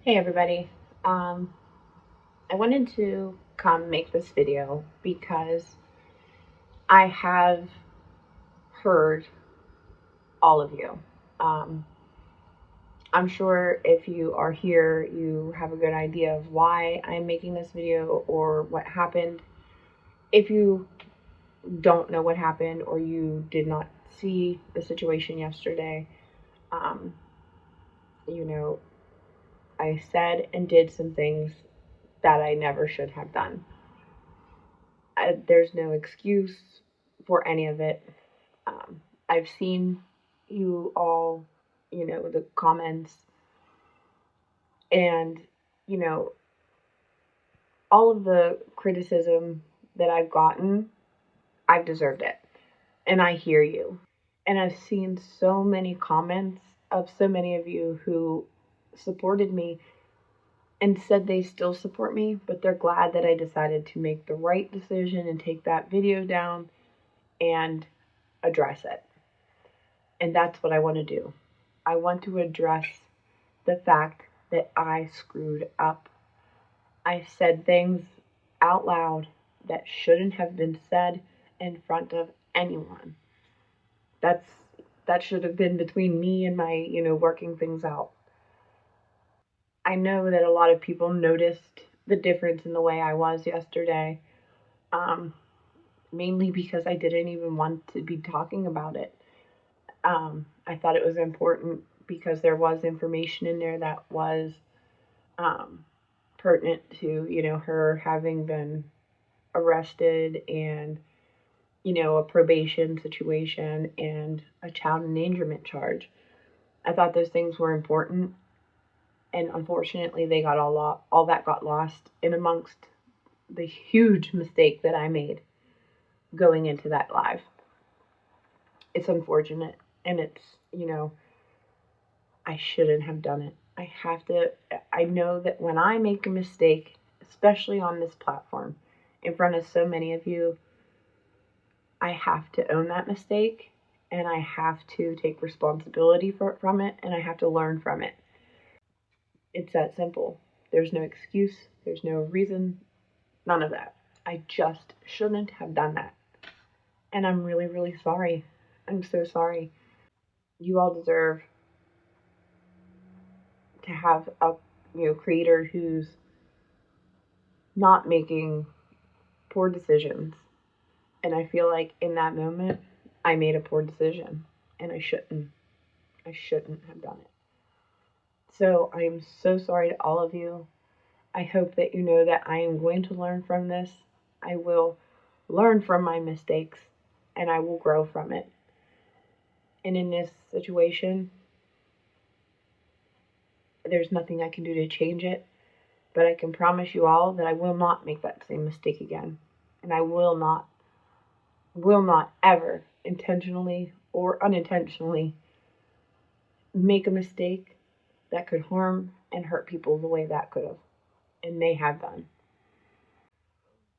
Hey everybody. Um, I wanted to come make this video because I have heard all of you. Um, I'm sure if you are here, you have a good idea of why I'm making this video or what happened. If you don't know what happened or you did not see the situation yesterday, um, you know, I said and did some things that I never should have done. There's no excuse for any of it. I've seen you all, the comments, and, you know, all of the criticism that I've gotten, I've deserved it. And I hear you. And I've seen so many comments of so many of you who supported me and said they still support me, but they're glad that I decided to make the right decision and take that video down and address it. And that's what I want to do. I want to address the fact that I screwed up. I said things out loud that shouldn't have been said in front of anyone. That should have been between me and my, working things out. I know that a lot of people noticed the difference in the way I was yesterday. Um, Mainly because I didn't even want to be talking about it. I thought it was important because there was information in there that was um, pertinent to, her having been arrested and, a probation situation and a child endangerment charge. I thought those things were important, and unfortunately, they got all that got lost in amongst the huge mistake that I made going into that live. It's unfortunate, and it's, I shouldn't have done it. I know that when I make a mistake, especially on this platform, in front of so many of you, I have to own that mistake and I have to take responsibility from it and I have to learn from it. It's that simple. There's no excuse, there's no reason, none of that. I just shouldn't have done that. And I'm really, really sorry. I'm so sorry. You all deserve to have a creator who's not making poor decisions. And I feel like in that moment I made a poor decision and I shouldn't have done it. So I'm so sorry to all of you. I hope that you know that I am going to learn from this. I will learn from my mistakes and I will grow from it. And in this situation, there's nothing I can do to change it, but I can promise you all that I will not make that same mistake again. And I will not ever intentionally or unintentionally make a mistake that could harm and hurt people the way that could have and may have done.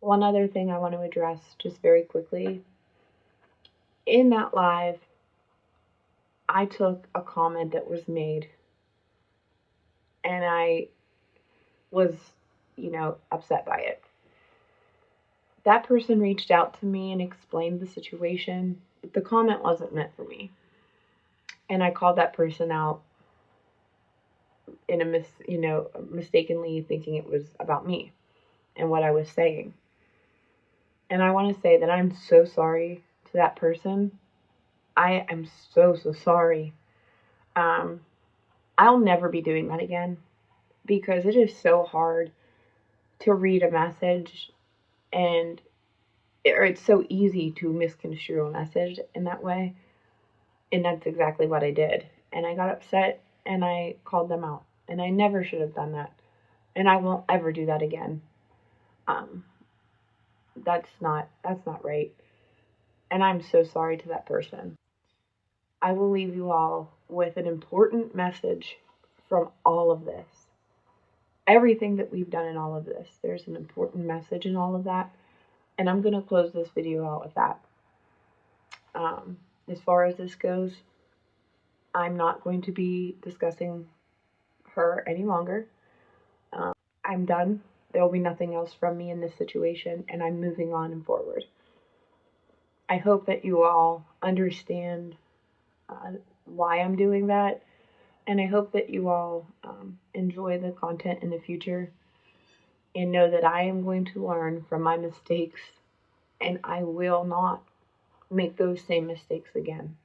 One other thing I want to address just very quickly. In that live, I took a comment that was made and I was, upset by it. That person reached out to me and explained the situation, but the comment wasn't meant for me. And I called that person out in mistakenly thinking it was about me and what I was saying. And I want to say that I'm so sorry to that person. I am so sorry. I'll never be doing that again because it is so hard to read a message or it's so easy to misconstrue a message in that way. And that's exactly what I did. And I got upset and I called them out. And I never should have done that. And I won't ever do that again. That's not right. And I'm so sorry to that person. I will leave you all with an important message from all of this. Everything that we've done in all of this, there's an important message in all of that. And I'm going to close this video out with that. As far as this goes, I'm not going to be discussing her any longer. I'm done. There will be nothing else from me in this situation, and I'm moving on and forward. I hope that you all understand why I'm doing that, and I hope that you all enjoy the content in the future and know that I am going to learn from my mistakes, and I will not make those same mistakes again.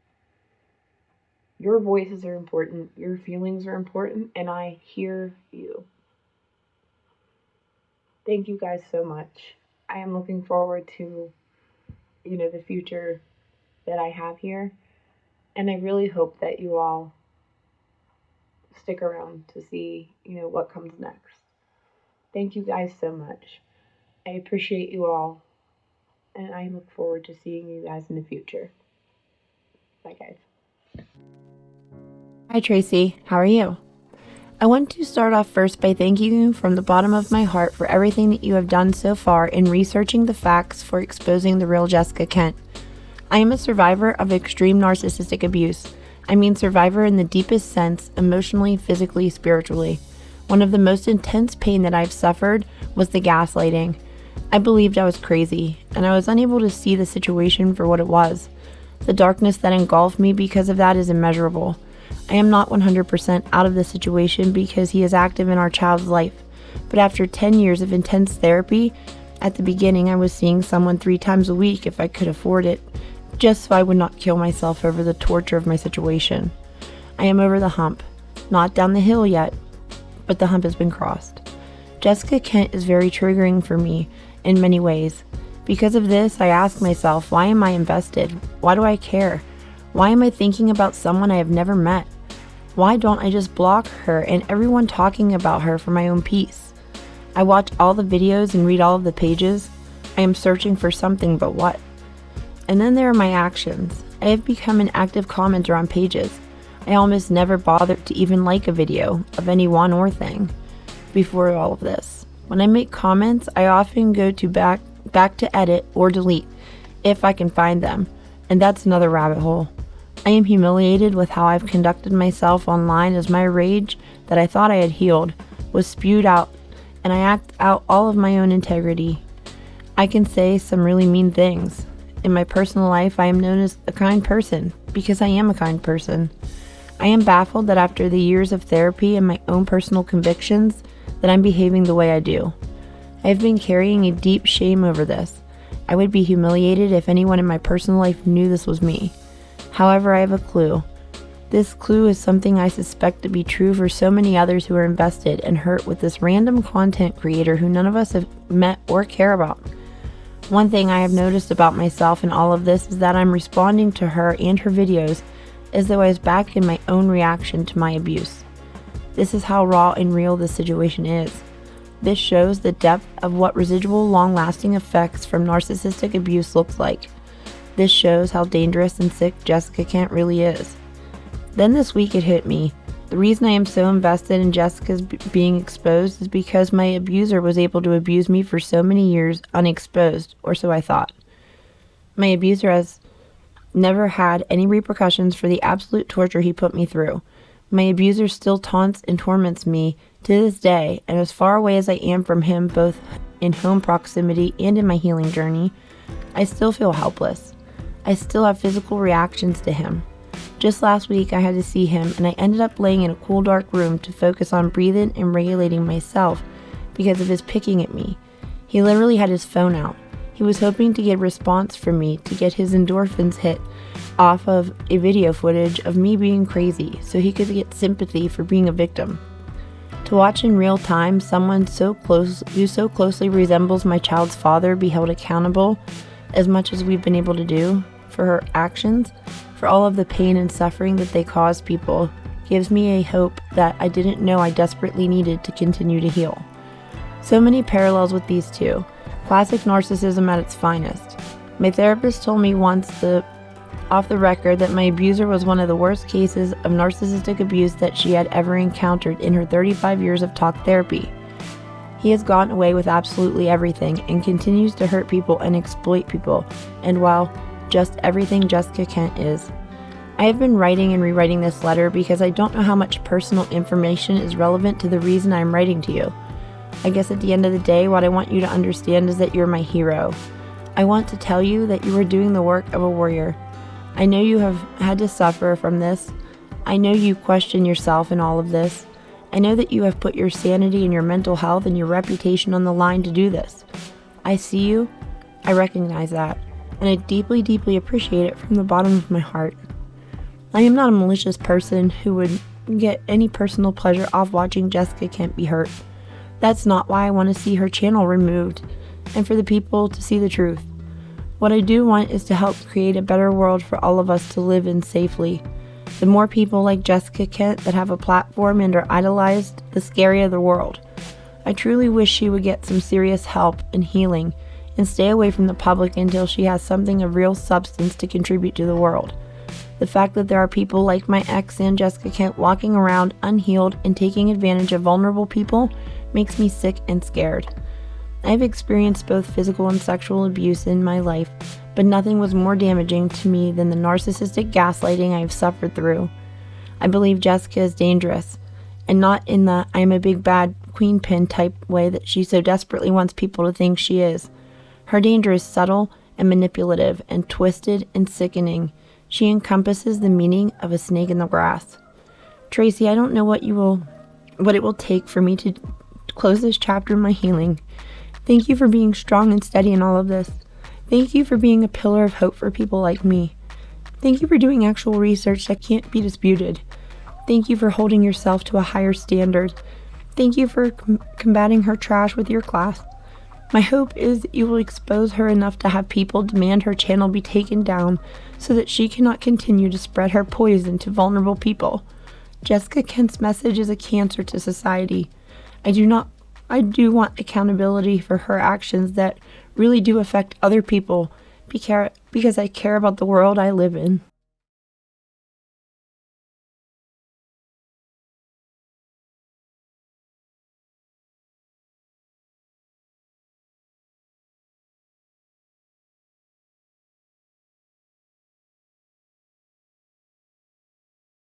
Your voices are important, your feelings are important, and I hear you. Thank you guys so much. I am looking forward to, the future that I have here, and I really hope that you all stick around to see, what comes next. Thank you guys so much. I appreciate you all, and I look forward to seeing you guys in the future. Bye, guys. Hi, Tracie. How are you? I want to start off first by thanking you from the bottom of my heart for everything that you have done so far in researching the facts for exposing the real Jessica Kent. I am a survivor of extreme narcissistic abuse. I mean survivor in the deepest sense, emotionally, physically, spiritually. One of the most intense pain that I've suffered was the gaslighting. I believed I was crazy, and I was unable to see the situation for what it was. The darkness that engulfed me because of that is immeasurable. I am not 100% out of the situation because he is active in our child's life, but after 10 years of intense therapy, at the beginning I was seeing someone 3 times a week if I could afford it, just so I would not kill myself over the torture of my situation. I am over the hump. Not down the hill yet, but the hump has been crossed. Jessica Kent is very triggering for me in many ways. Because of this, I ask myself, why am I invested? Why do I care? Why am I thinking about someone I have never met? Why don't I just block her and everyone talking about her for my own peace? I watch all the videos and read all of the pages. I am searching for something, but what? And then there are my actions. I have become an active commenter on pages. I almost never bothered to even like a video of anyone or thing before all of this. When I make comments, I often go to back to edit or delete if I can find them, and that's another rabbit hole. I am humiliated with how I've conducted myself online as my rage that I thought I had healed was spewed out, and I act out all of my own integrity. I can say some really mean things. In my personal life, I am known as a kind person because I am a kind person. I am baffled that after the years of therapy and my own personal convictions that I'm behaving the way I do. I have been carrying a deep shame over this. I would be humiliated if anyone in my personal life knew this was me. However, I have a clue. This clue is something I suspect to be true for so many others who are invested and hurt with this random content creator who none of us have met or care about. One thing I have noticed about myself in all of this is that I'm responding to her and her videos as though I was back in my own reaction to my abuse. This is how raw and real this situation is. This shows the depth of what residual long-lasting effects from narcissistic abuse looks like. This shows how dangerous and sick Jessica Kent really is. Then this week it hit me. The reason I am so invested in Jessica's being exposed is because my abuser was able to abuse me for so many years unexposed, or so I thought. My abuser has never had any repercussions for the absolute torture he put me through. My abuser still taunts and torments me to this day, and as far away as I am from him, both in home proximity and in my healing journey, I still feel helpless. I still have physical reactions to him. Just last week I had to see him, and I ended up laying in a cool dark room to focus on breathing and regulating myself because of his picking at me. He literally had his phone out. He was hoping to get a response from me to get his endorphins hit off of a video footage of me being crazy so he could get sympathy for being a victim. To watch in real time someone who so closely resembles my child's father be held accountable as much as we've been able to do for her actions, for all of the pain and suffering that they cause people, gives me a hope that I didn't know I desperately needed to continue to heal. So many parallels with these two. Classic narcissism at its finest. My therapist told me once off the record that my abuser was one of the worst cases of narcissistic abuse that she had ever encountered in her 35 years of talk therapy. He has gotten away with absolutely everything and continues to hurt people and exploit people, and while just everything Jessica Kent is. I have been writing and rewriting this letter because I don't know how much personal information is relevant to the reason I am writing to you. I guess at the end of the day, what I want you to understand is that you're my hero. I want to tell you that you are doing the work of a warrior. I know you have had to suffer from this. I know you question yourself in all of this. I know that you have put your sanity and your mental health and your reputation on the line to do this. I see you. I recognize that. And I deeply, deeply appreciate it from the bottom of my heart. I am not a malicious person who would get any personal pleasure off watching Jessica Kent be hurt. That's not why I want to see her channel removed, and for the people to see the truth. What I do want is to help create a better world for all of us to live in safely. The more people like Jessica Kent that have a platform and are idolized, the scarier the world. I truly wish she would get some serious help and healing and stay away from the public until she has something of real substance to contribute to the world. The fact that there are people like my ex and Jessica Kent walking around unhealed and taking advantage of vulnerable people makes me sick and scared. I've experienced both physical and sexual abuse in my life, but nothing was more damaging to me than the narcissistic gaslighting I have suffered through. I believe Jessica is dangerous, and not in the I'm a big bad queen pin type way that she so desperately wants people to think she is. Her danger is subtle and manipulative and twisted and sickening. She encompasses the meaning of a snake in the grass. Tracie, I don't know what it will take for me to close this chapter in my healing. Thank you for being strong and steady in all of this. Thank you for being a pillar of hope for people like me. Thank you for doing actual research that can't be disputed. Thank you for holding yourself to a higher standard. Thank you for combating her trash with your class. My hope is that you will expose her enough to have people demand her channel be taken down so that she cannot continue to spread her poison to vulnerable people. Jessica Kent's message is a cancer to society. I do want accountability for her actions that really do affect other people because I care about the world I live in.